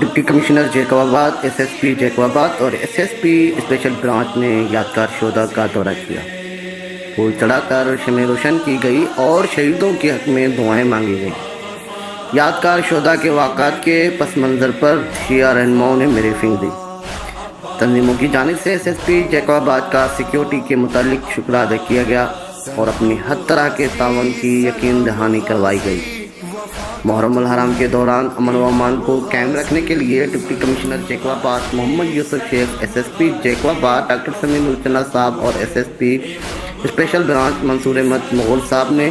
Deputy commissioner Jacobabad, S S P Jacobabad اور S S P special branch نے یادگار شہدا کا دورہ کیا۔ پھول چڑھا کر شمع روشن کی گئی اور شہیدوں کے حق میں دعائیں مانگی گئی۔ یادگار شہدا کے واقعات کے پس منظر پر شیعہ رہنماؤں نے بریفنگ دی۔ تنظیموں کی جانب سے ایس ایس پی جیکوباد کا سیکیورٹی کے متعلق شکر ادا کیا گیا اور اپنی ہر طرح کے تعاون کی یقین دہانی کروائی گئی۔ محرم الحرام کے دوران امن و امان کو قائم رکھنے کے لیے deputy commissioner جیکوباد Muhammad Yusuf Shaikh, S S P Jacobabad doctor Samim Alchana صاحب اور S S P special branch Mansoor Ahmed Mughal صاحب نے